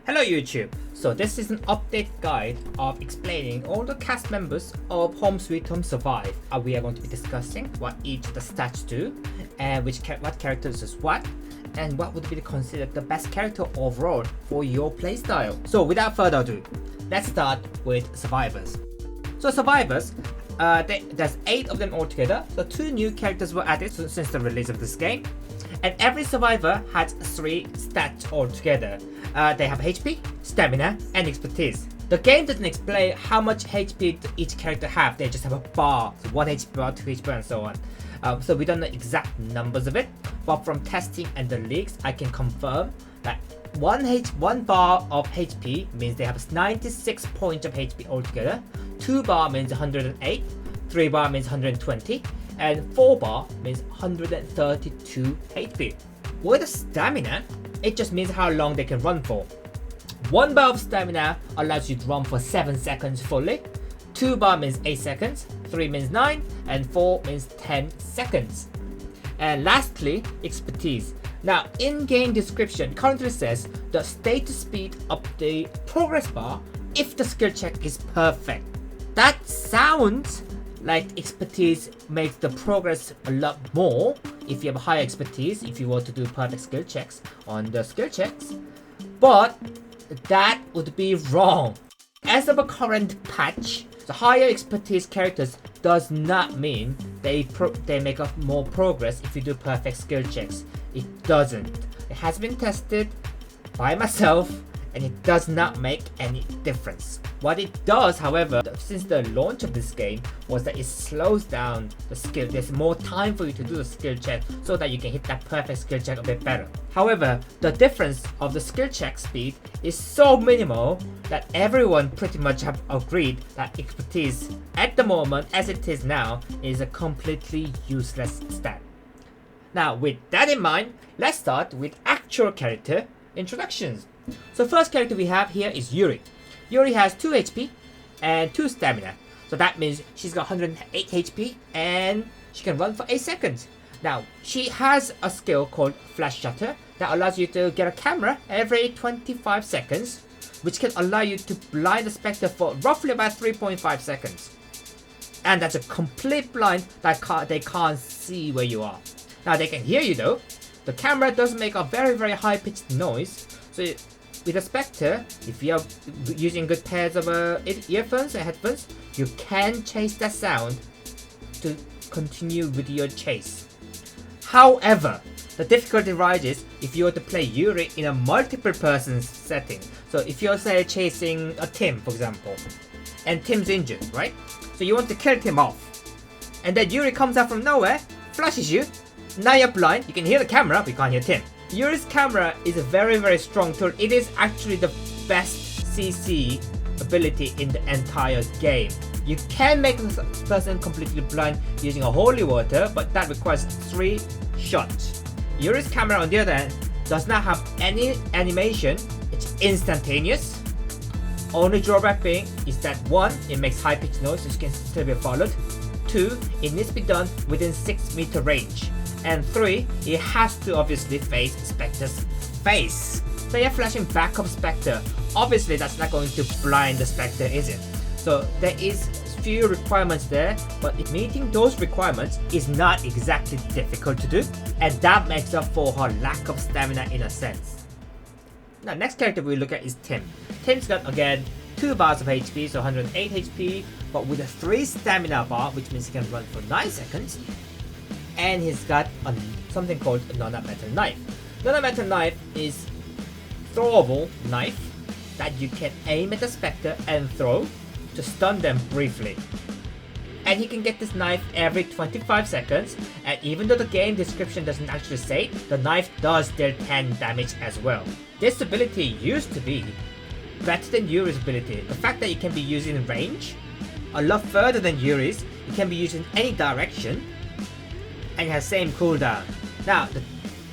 Hello YouTube! So this is an update guide of explaining all the cast members of Home Sweet Home Survive. We are going to be discussing what each of the stats do and what characters is what and what would be considered the best character overall for your playstyle. So without further ado, let's start with Survivors. So Survivors, there's 8 of them altogether. So 2 new characters were added since the release of this game. And every survivor has 3 stats altogether. They have HP, stamina, and expertise. The game doesn't explain how much HP each character have. They just have a bar, so 1 HP bar, 2 HP bar, and so on. So we don't know exact numbers of it, but from testing and the leaks, I can confirm that 1 bar of HP means they have 96 points of HP altogether. 2 bar means 108, 3 bar means 120, and 4 bar means 132 HP. With the stamina, it just means how long they can run for. 1 bar of stamina allows you to run for 7 seconds fully, 2 bar means 8 seconds, 3 means 9, and 4 means 10 seconds. And lastly, expertise. Now, in-game description currently says the status speed of the progress bar if the skill check is perfect. That sounds like expertise makes the progress a lot more if you have high expertise, if you want to do perfect skill checks on the skill checks, but that would be wrong. As of a current patch, the higher expertise characters does not mean they make up more progress if you do perfect skill checks. It doesn't. It has been tested by myself and it does not make any difference. What it does, however, since the launch of this game, was that it slows down the skill. There's more time for you to do the skill check so that you can hit that perfect skill check a bit better. However, the difference of the skill check speed is so minimal that everyone pretty much have agreed that expertise at the moment, as it is now, is a completely useless stat. Now, with that in mind, let's start with actual character introductions. So first character we have here is Yuri. Yuri has 2 HP and 2 stamina. So that means she's got 108 HP and she can run for 8 seconds. Now, she has a skill called Flash Shutter that allows you to get a camera every 25 seconds, which can allow you to blind the Spectre for roughly about 3.5 seconds. And that's a complete blind that they can't see where you are. Now, they can hear you though. The camera does make a very, very high-pitched noise. So with a Spectre, if you are using good pairs of earphones or headphones, you can chase that sound to continue with your chase. However, the difficulty rises if you were to play Yuri in a multiple person setting. So if you're say chasing a Tim, for example, and Tim's injured, right? So you want to kill Tim off. And then Yuri comes out from nowhere, flashes you, now you're blind, you can hear the camera, but you can't hear Tim. Yuri's camera is a very, very strong tool. It is actually the best CC ability in the entire game. You can make a person completely blind using a holy water, but that requires 3 shots. Yuri's camera, on the other hand, does not have any animation. It's instantaneous. Only drawback being is that 1, it makes high-pitched noise, which can still be followed. 2, it needs to be done within 6-meter range. And 3, it has to obviously face Spectre's face. So you're flashing back of Spectre. Obviously that's not going to blind the Spectre, is it? So there is few requirements there, but meeting those requirements is not exactly difficult to do. And that makes up for her lack of stamina in a sense. Now next character we look at is Tim. Tim's got again 2 bars of HP, so 108 HP, but with a 3 stamina bar, which means he can run for 9 seconds. And he's got something called a non-metal knife. Non-metal knife is throwable knife that you can aim at the Spectre and throw to stun them briefly. And he can get this knife every 25 seconds, and even though the game description doesn't actually say it, the knife does deal 10 damage as well. This ability used to be better than Yuri's ability. The fact that it can be used in range a lot further than Yuri's, it can be used in any direction, and it has same cooldown. Now,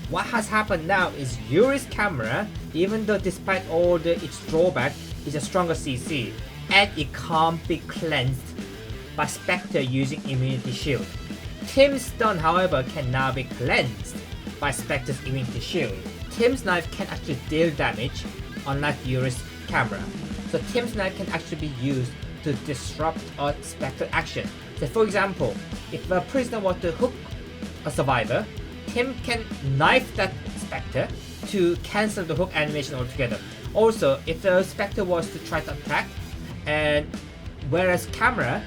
what has happened now is Yuri's camera, even though despite all its drawback, is a stronger CC, and it can't be cleansed by Spectre using immunity shield. Tim's stun, however, can now be cleansed by Spectre's immunity shield. Tim's knife can actually deal damage unlike Yuri's camera. So Tim's knife can actually be used to disrupt a Spectre action. So for example, if a prisoner wants to hook a survivor, Tim can knife that Spectre to cancel the hook animation altogether. Also, if the Spectre was to try to attack, and whereas camera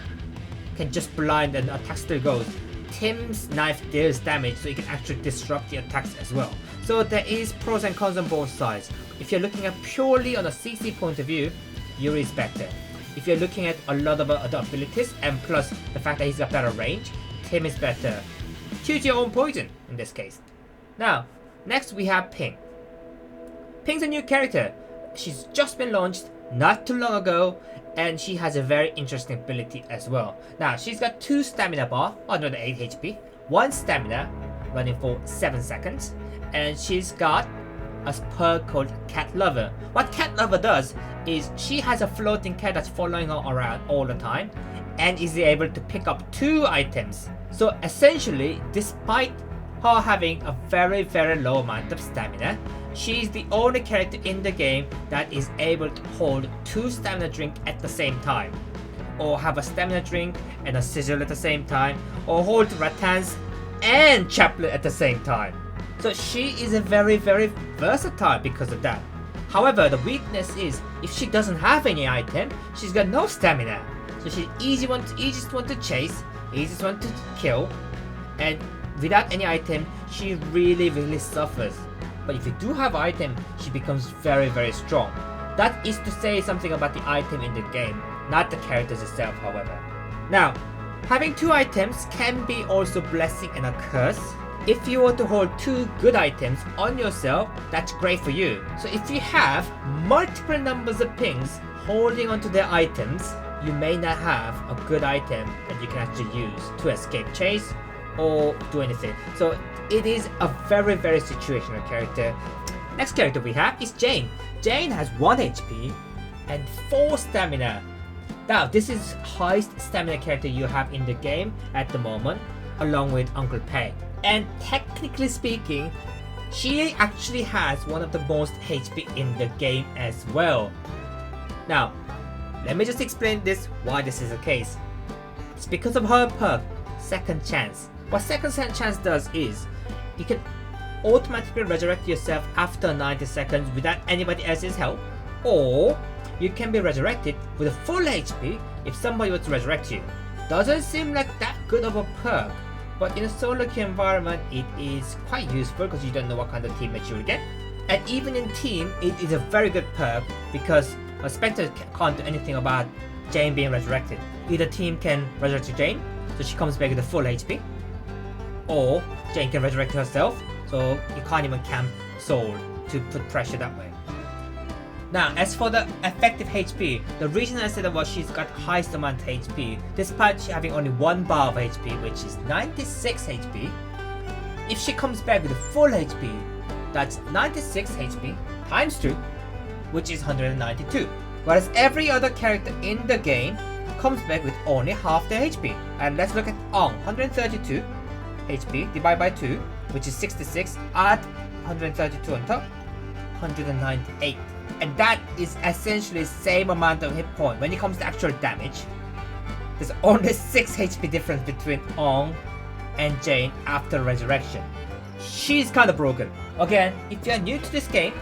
can just blind and attack still goes, Tim's knife deals damage, so it can actually disrupt the attacks as well. So there is pros and cons on both sides. If you're looking at purely on a CC point of view, Yuri is better. If you're looking at a lot of other abilities and plus the fact that he's got better range, Tim is better. Choose your own poison in this case. Now, next we have Ping. Ping's a new character. She's just been launched not too long ago, and she has a very interesting ability as well. Now, she's got 2 stamina bar, 108 HP, 1 stamina running for 7 seconds, and she's got a perk called Cat Lover. What Cat Lover does is she has a floating cat that's following her around all the time and is able to pick up 2 items. So essentially, despite her having a very low amount of stamina, she's the only character in the game that is able to hold 2 stamina drinks at the same time, or have a stamina drink and a sigil at the same time, or hold rattans and chaplet at the same time. So she is a very versatile because of that. However, the weakness is if she doesn't have any item, she's got no stamina. So she's easiest one to chase, easiest one to kill, and without any item, she really suffers. But if you do have item, she becomes very strong. That is to say something about the item in the game, not the characters itself, however. Now, having 2 items can be also blessing and a curse. If you were to hold 2 good items on yourself, that's great for you. So if you have multiple numbers of pings holding onto their items, you may not have a good item that you can actually use to escape chase or do anything. So it is a very situational character. Next character we have is Jane. Jane has 1 HP and 4 stamina. Now this is highest stamina character you have in the game at the moment, along with Uncle Pei. And technically speaking, she actually has one of the most HP in the game as well. Now, let me just explain why this is the case. It's because of her perk, Second Chance. What Second Chance does is, you can automatically resurrect yourself after 90 seconds without anybody else's help, or you can be resurrected with a full HP if somebody were to resurrect you. Doesn't seem like that good of a perk, but in a solo queue environment it is quite useful because you don't know what kind of teammates you will get. And even in team, it is a very good perk because a Spectre can't do anything about Jane being resurrected. Either team can resurrect Jane, so she comes back with a full HP, or Jane can resurrect herself, so you can't even camp Soul to put pressure that way. Now, as for the effective HP, the reason I said that she's got highest amount of HP, despite having only 1 bar of HP, which is 96 HP, if she comes back with a full HP, that's 96 HP times 2, which is 192. Whereas every other character in the game comes back with only half their HP. And let's look at Onon, 132 HP divided by 2, which is 66, add 132 on top, 198. And that is essentially the same amount of hit point. When it comes to actual damage, there's only 6 HP difference between Onon and Jane after resurrection. She's kind of broken. Again, if you're new to this game,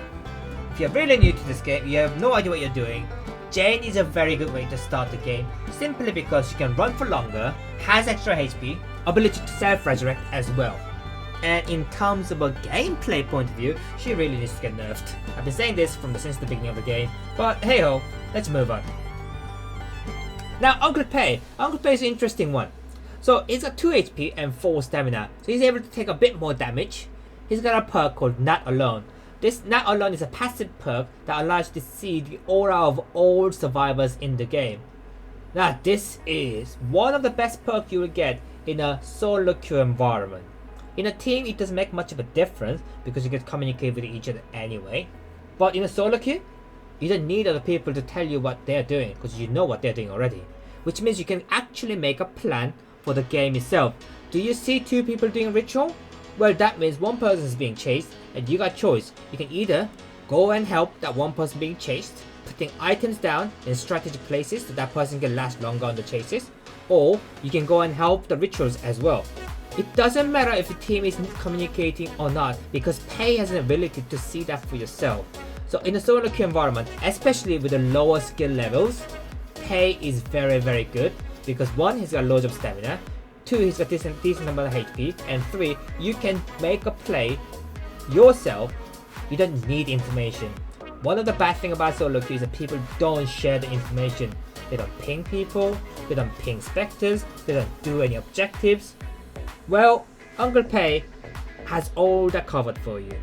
if you're really new to this game, you have no idea what you're doing, Jane is a very good way to start the game, simply because she can run for longer, has extra HP, ability to self-resurrect as well. And in terms of a gameplay point of view, she really needs to get nerfed. I've been saying this since the beginning of the game, but hey ho, let's move on. Now Uncle Pei. Uncle Pei is an interesting one. So he's got 2 HP and 4 stamina, so he's able to take a bit more damage. He's got a perk called Not Alone. This Not Alone is a passive perk that allows you to see the aura of all survivors in the game. Now this is one of the best perks you will get in a solo queue environment. In a team, it doesn't make much of a difference because you can communicate with each other anyway. But in a solo queue, you don't need other people to tell you what they're doing because you know what they're doing already. Which means you can actually make a plan for the game itself. Do you see 2 people doing a ritual? Well, that means one person is being chased and you got choice. You can either go and help that one person being chased, putting items down in strategic places so that person can last longer on the chases, or you can go and help the rituals as well. It doesn't matter if the team is communicating or not, because Pei has an ability to see that for yourself. So in a solo queue environment, especially with the lower skill levels, Pei is very good, because 1, he's got loads of stamina, 2, he's got decent amount of HP, and 3, you can make a play yourself. You don't need information. One of the bad things about solo queue is that people don't share the information. They don't ping people, they don't ping specters, they don't do any objectives. Well, Uncle Pei has all that covered for you.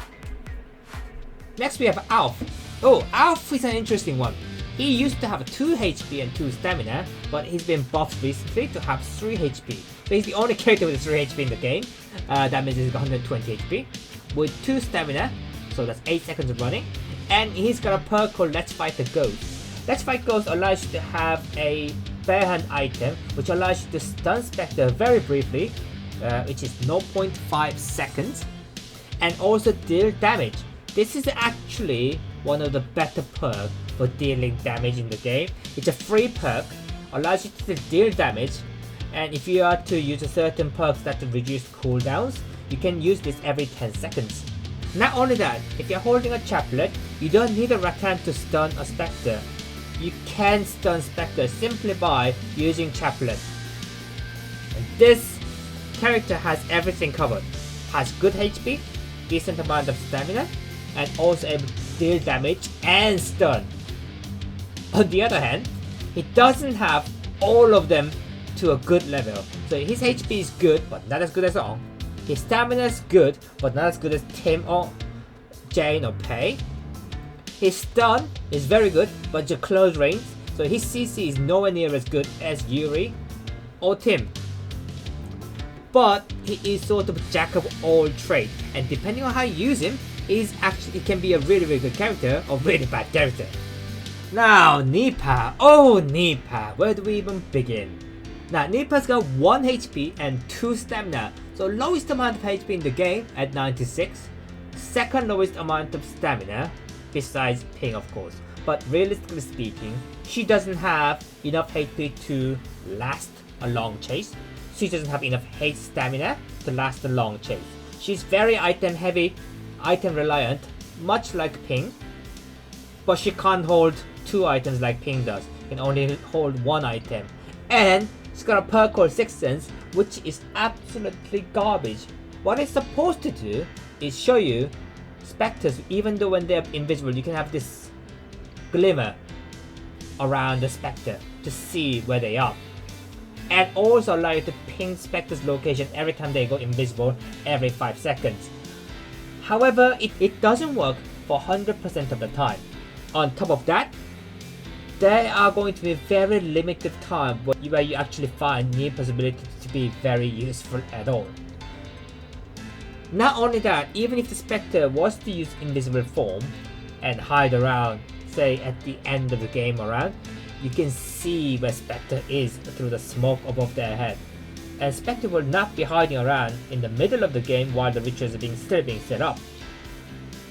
Next we have Alf. Oh, Alf is an interesting one. He used to have 2 HP and 2 stamina, but he's been buffed recently to have 3 HP. So he's the only character with 3 HP in the game. That means he's got 120 HP. With 2 stamina, so that's 8 seconds of running. And he's got a perk called Let's Fight the Ghost. Let's Fight Ghost allows you to have a bare hand item, which allows you to stun Spectre very briefly, which is 0.5 seconds, and also deal damage. This is actually one of the better perks for dealing damage in the game. It's a free perk, allows you to deal damage, and if you are to use a certain perks that reduce cooldowns, you can use this every 10 seconds. Not only that, if you're holding a chaplet, you don't need a rattan to stun a Spectre. You can stun Spectre simply by using chaplet. And this character has everything covered. Has good HP, decent amount of stamina, and also able to deal damage and stun. On the other hand, he doesn't have all of them to a good level. So his HP is good, but not as good as On. His stamina is good, but not as good as Tim or Jane or Pei. His stun is very good, but just close range. So his CC is nowhere near as good as Yuri or Tim. But he is sort of jack of all trades, and depending on how you use him, he can be a really good character or really bad character. Now Nipah. Oh, Nipah, where do we even begin? Now Nipah's got 1 HP and 2 stamina, so lowest amount of HP in the game at 96, second lowest amount of stamina, besides Ping of course. But realistically speaking, she doesn't have enough HP to last a long chase. She doesn't have enough stamina to last a long chase. She's very item heavy, item reliant, much like Ping, but she can't hold 2 items like Ping does. She can only hold 1 item. And she's got a perk called Sixth Sense, which is absolutely garbage. What it's supposed to do is show you Spectres, even though when they're invisible, you can have this glimmer around the Spectre to see where they are. And also allow you to ping Spectre's location every time they go invisible every 5 seconds. However, it doesn't work for 100% of the time. On top of that, there are going to be very limited time where you actually find Nipah's ability to be very useful at all. Not only that, even if the Spectre was to use invisible form and hide around, say at the end of the game around, you can see where Spectre is through the smoke above their head. And Spectre will not be hiding around in the middle of the game while the rituals are still being set up.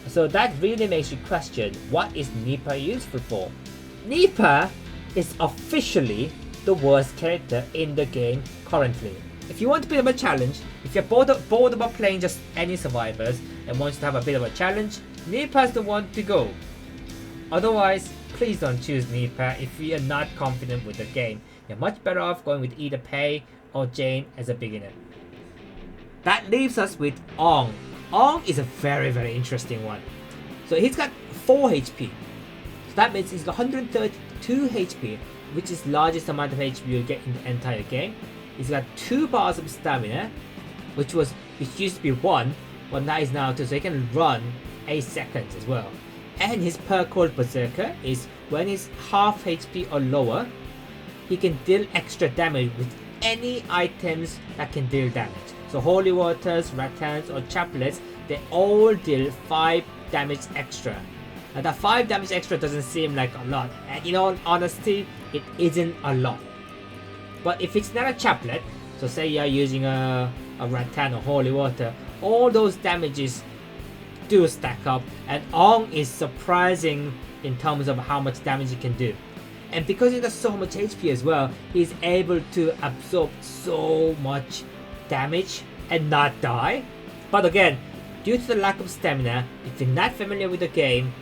So that really makes you question, what is Nipah useful for? Nipah is officially the worst character in the game currently. If you want a bit of a challenge, if you're bored about playing just any survivors and want to have a bit of a challenge, Nipah is the one to go. Otherwise, please don't choose Nipah if you are not confident with the game. You're much better off going with either Pei or Jane as a beginner. That leaves us with Ong. Ong is a very interesting one. So he's got 4 HP. So that means he's got 132 HP, which is the largest amount of HP you'll get in the entire game. He's got 2 bars of stamina, which used to be 1, but now is now 2, so he can run 8 seconds as well. And his perk called Berserker is when he's half HP or lower, he can deal extra damage with any items that can deal damage. So holy waters, rattans or chaplets, they all deal 5 damage extra. Now that 5 damage extra doesn't seem like a lot, and in all honesty, it isn't a lot. But if it's not a chaplet, so say you're using a rattan or holy water, all those damages do stack up, and Onon is surprising in terms of how much damage he can do. And because he does so much HP as well, he's able to absorb so much damage and not die. But again, due to the lack of stamina, if you're not familiar with the game,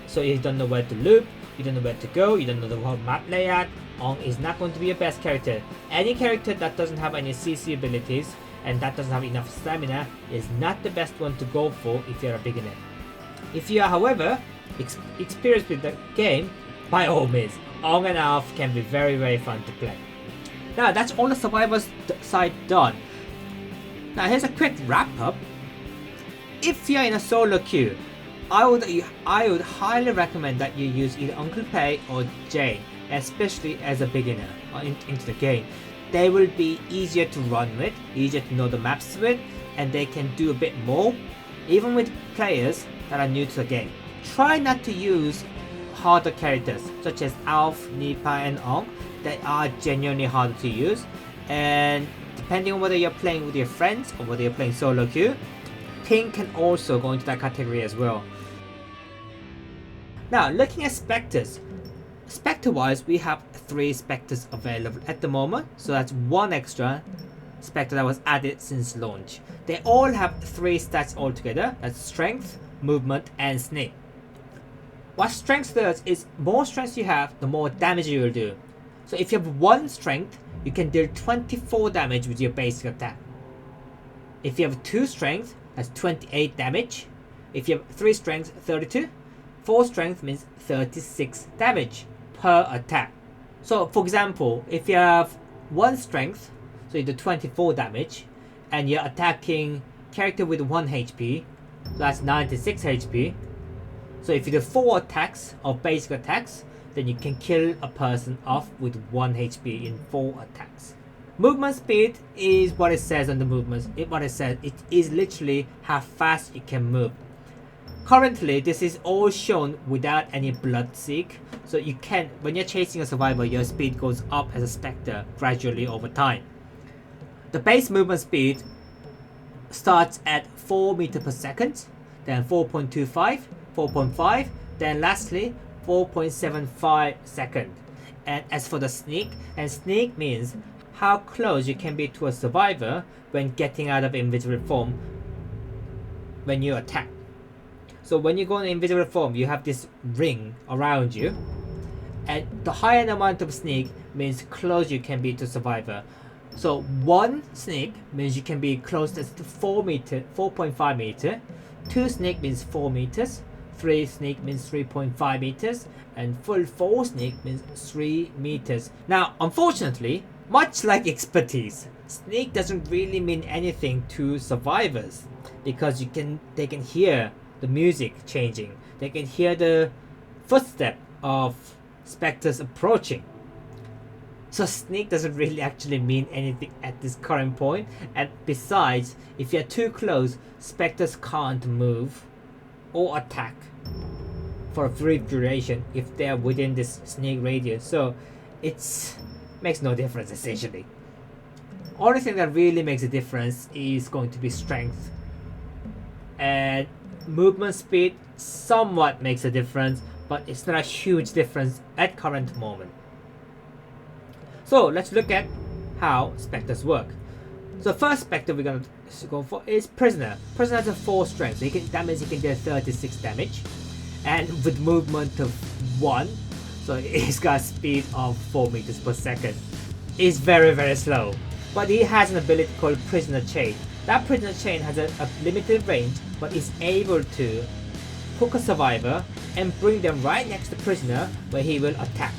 so you don't know where to loop, you don't know where to go, you don't know the whole map layout, Onon is not going to be your best character. Any character that doesn't have any CC abilities and that doesn't have enough stamina is not the best one to go for if you're a beginner. If you are, however, experienced with the game, by all means, Onon and Alf can be very fun to play. Now that's all the survivors side done. Now here's a quick wrap up. If you're in a solo queue, I would highly recommend that you use either Uncle Pay or Jane, especially as a beginner into the game. They will be easier to run with, easier to know the maps with, and they can do a bit more, even with players that are new to the game. Try not to use harder characters such as Alf, Nipah and Onon. They are genuinely harder to use, and depending on whether you're playing with your friends or whether you're playing solo queue, Ping can also go into that category as well. Now looking at Spectres. Spectre wise, we have 3 Spectres available at the moment, so that's 1 extra Spectre that was added since launch. They all have 3 stats altogether, that's strength, movement and sneak. What strength does is, more strength you have, the more damage you will do. So if you have 1 strength, you can deal 24 damage with your basic attack. If you have 2 strength, that's 28 damage. If you have 3 strength, 32. 4 strength means 36 damage per attack. So for example, if you have 1 strength, so you do 24 damage, and you're attacking character with 1 HP, so that's 96 HP. So if you do 4 attacks of basic attacks, then you can kill a person off with 1 HP in 4 attacks. Movement speed is what it says on the movements. It is literally how fast you can move. Currently, this is all shown without any blood seek, so you can, when you're chasing a survivor, your speed goes up as a Spectre gradually over time. The base movement speed starts at 4 meters per second, then 4.25, 4.5, then lastly 4.75 seconds. And as for the sneak, and sneak means how close you can be to a survivor when getting out of invisible form when you attack. So when you go in invisible form, you have this ring around you, and the higher amount of sneak means close you can be to survivor. So 1 sneak means you can be close to 4.5 meters, 2 sneak means 4 meters, 3 sneak means 3.5 meters, and full 4 sneak means 3 meters. Now unfortunately, much like expertise, sneak doesn't really mean anything to survivors, because they can hear the music changing, they can hear the footstep of Spectres approaching. So sneak doesn't really actually mean anything at this current point, and besides, if you're too close, Spectres can't move or attack for a brief duration if they're within this sneak radius, so it makes no difference essentially. Only thing that really makes a difference is going to be strength, and movement speed somewhat makes a difference, but it's not a huge difference at current moment. So let's look at how Spectres work. So first Spectre we're going to go for is Prisoner. Prisoner has a 4 strength, so that means he can deal 36 damage, and with movement of 1, so he's got speed of 4 meters per second. He's very slow, but he has an ability called Prisoner Chain. That Prisoner Chain has a limited range, but is able to hook a survivor and bring them right next to the prisoner where he will attack.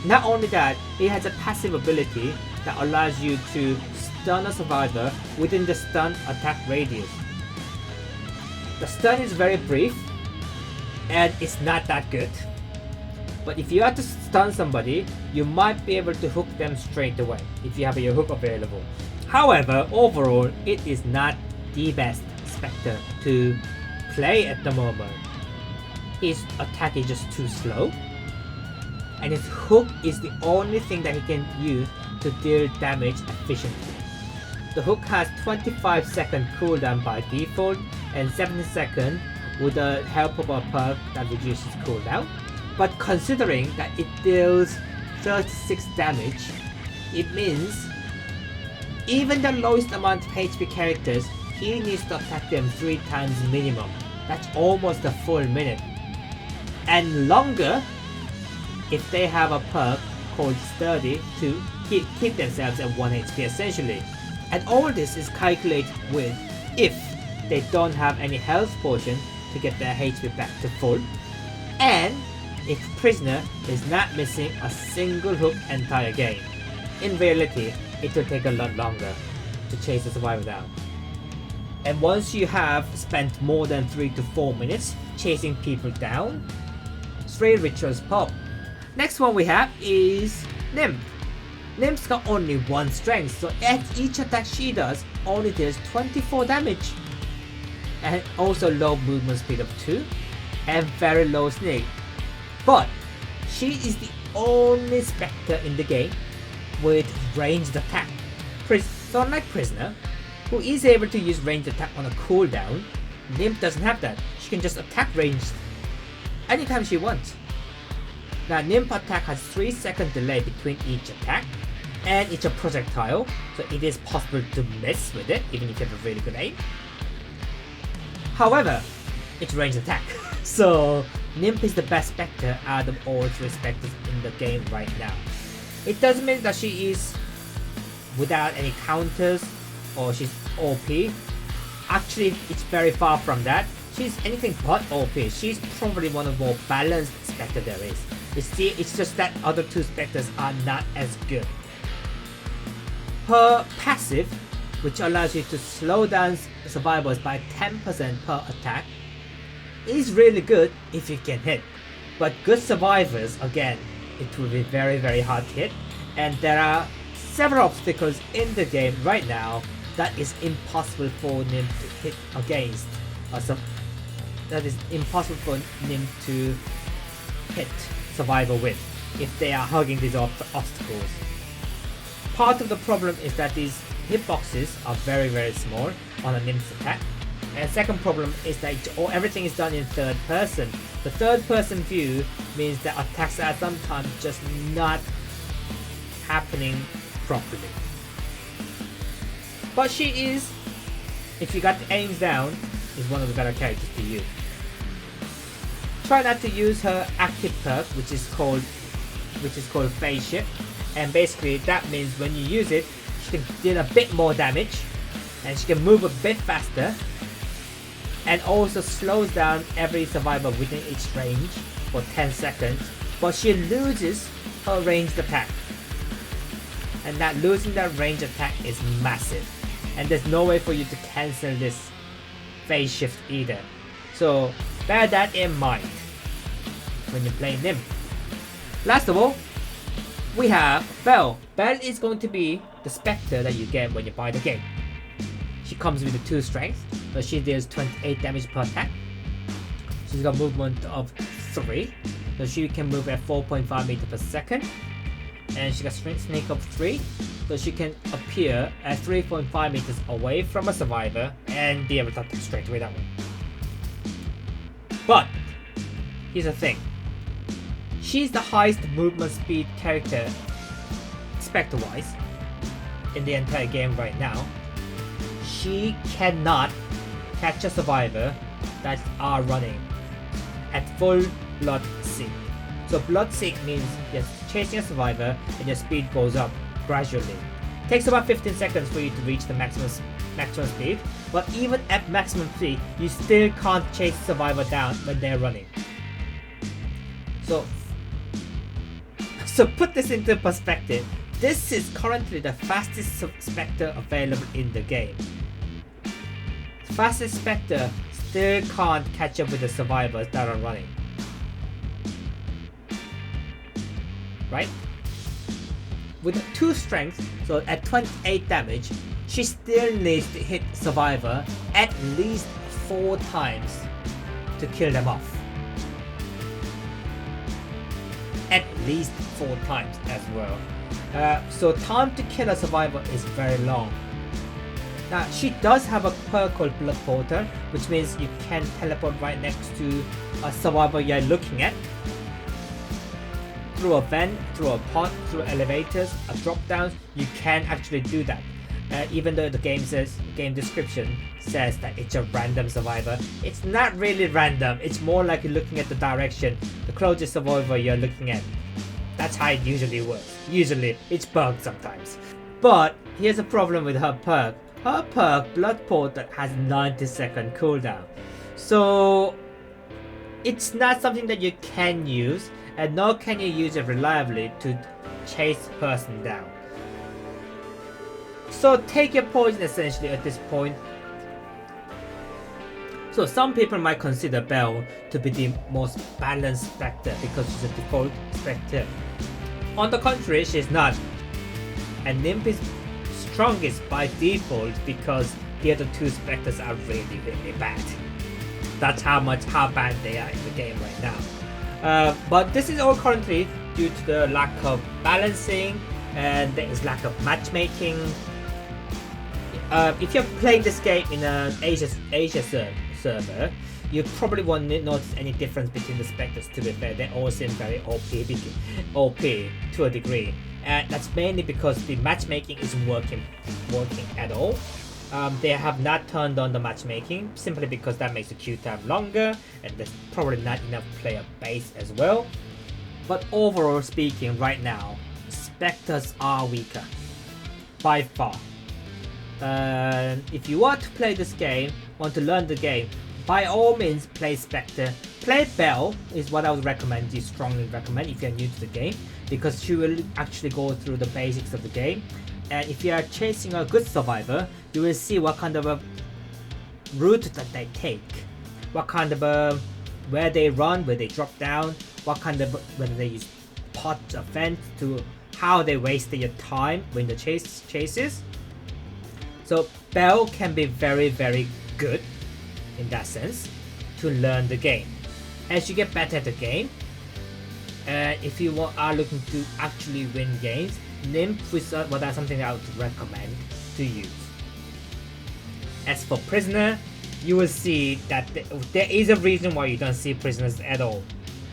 Not only that, he has a passive ability that allows you to stun a survivor within the stun attack radius. The stun is very brief and it's not that good, but if you have to stun somebody, you might be able to hook them straight away if you have your hook available. However, overall, it is not the best Spectre to play at the moment. His attack is just too slow, and his hook is the only thing that he can use to deal damage efficiently. The hook has 25-second cooldown by default, and 70 seconds with the help of a perk that reduces cooldown. But considering that it deals 36 damage, it means even the lowest amount of HP characters, he needs to attack them 3 times minimum. That's almost a full minute. And longer if they have a perk called Sturdy to keep themselves at 1 HP essentially. And all this is calculated with if they don't have any health potion to get their HP back to full, and if prisoner is not missing a single hook entire game. In reality, it will take a lot longer to chase the survivor down. And once you have spent more than 3 to 4 minutes chasing people down, 3 rituals pop. Next one we have is Nymph. Nymph's got only 1 strength, so at each attack she does only deals 24 damage. And also low movement speed of 2 and very low sneak. But she is the only Spectre in the game with ranged attack. So unlike Prisoner, who is able to use ranged attack on a cooldown, Nymph doesn't have that. She can just attack ranged anytime she wants. Now Nymph attack has 3-second delay between each attack, and it's a projectile, so it is possible to miss with it even if you have a really good aim. However, it's ranged attack, so Nymph is the best Spectre out of all 3 Spectres in the game right now. It doesn't mean that she is without any counters or she's OP. Actually, it's very far from that. She's anything but OP. She's probably one of the more balanced Spectre there is. It's just that other 2 Spectres are not as good. Her passive, which allows you to slow down survivors by 10% per attack, is really good if you can hit. But good survivors, again, it will be very hard to hit, and there are several obstacles in the game right now that is impossible for Nymph to hit against. That is impossible for Nymph to hit survivor with if they are hugging these obstacles. Part of the problem is that these hitboxes are very small on a Nymph's attack. And second problem is that everything is done in third person. The third person view means that attacks are sometimes just not happening properly. But she is, if you got the aims down, is one of the better characters to use. Try not to use her active perk, which is called phase shift, and basically that means when you use it, she can deal a bit more damage, and she can move a bit faster, and also slows down every survivor within each range for 10 seconds, but she loses her ranged attack. And that losing that ranged attack is massive, and there's no way for you to cancel this phase shift either. So bear that in mind when you're playing Nymph. Last of all, we have Belle. Belle is going to be the Spectre that you get when you buy the game. She comes with a 2 strength, so she deals 28 damage per attack. She's got movement of 3, so she can move at 4.5 meters per second. And she got sneak of 3, so she can appear at 3.5 meters away from a survivor and be able to attack straight away that way. But here's the thing. She's the highest movement speed character Spectre wise in the entire game right now. She cannot catch a survivor that are running at full blood seek. So blood seek means you're chasing a survivor and your speed goes up gradually. Takes about 15 seconds for you to reach the maximum speed, but even at maximum speed, you still can't chase the survivor down when they're running. So put this into perspective. This is currently the fastest Spectre available in the game. Fastest Spectre still can't catch up with the survivors that are running. Right? With 2 strength, so at 28 damage, she still needs to hit survivor at least 4 times to kill them off. At least 4 times as well. So time to kill a survivor is very long. Now she does have a perk called Blood Portal, which means you can teleport right next to a survivor you're looking at. Through a vent, through a pod, through elevators, a drop downs, you can actually do that. Even though the game description says that it's a random survivor, it's not really random. It's more like you're looking at the direction, the closest survivor you're looking at. That's how it usually works. Usually, it's bugged sometimes. But here's a problem with her perk. Her perk, Blood Portal, has 90-second cooldown. So it's not something that you can use, and nor can you use it reliably to chase the person down. So take your poison essentially at this point. So some people might consider Belle to be the most balanced Spectre because she's a default Spectre. On the contrary, she's not. And Nymph is strongest by default because the other two Spectres are really, really bad. That's how bad they are in the game right now. But this is all currently due to the lack of balancing, and there is lack of matchmaking. If you're playing this game in an Asia server, you probably won't notice any difference between the Spectres. To be fair, they all seem very OP to a degree, and that's mainly because the matchmaking isn't working at all. They have not turned on the matchmaking simply because that makes the queue time longer, and there's probably not enough player base as well. But overall speaking, right now, Spectres are weaker by far. If you want to play this game, want to learn the game, by all means play Spectre. Play Belle is what I would recommend, you strongly recommend if you're new to the game, because she will actually go through the basics of the game. And if you are chasing a good survivor, you will see what kind of a route that they take, what kind of where they run, where they drop down, what kind of whether they use pods or vents, to how they waste their time when the chases. So Belle can be very, very good in that sense to learn the game. As you get better at the game, if you are looking to actually win games, Nymph is something I would recommend to use. As for Prisoner, you will see that there is a reason why you don't see prisoners at all.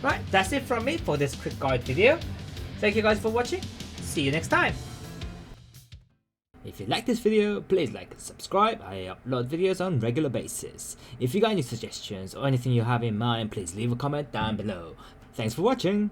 Right, that's it from me for this quick guide video. Thank you guys for watching. See you next time. If you like this video, please like and subscribe. I upload videos on regular basis. If you got any suggestions or anything you have in mind, please leave a comment down below. Thanks for watching.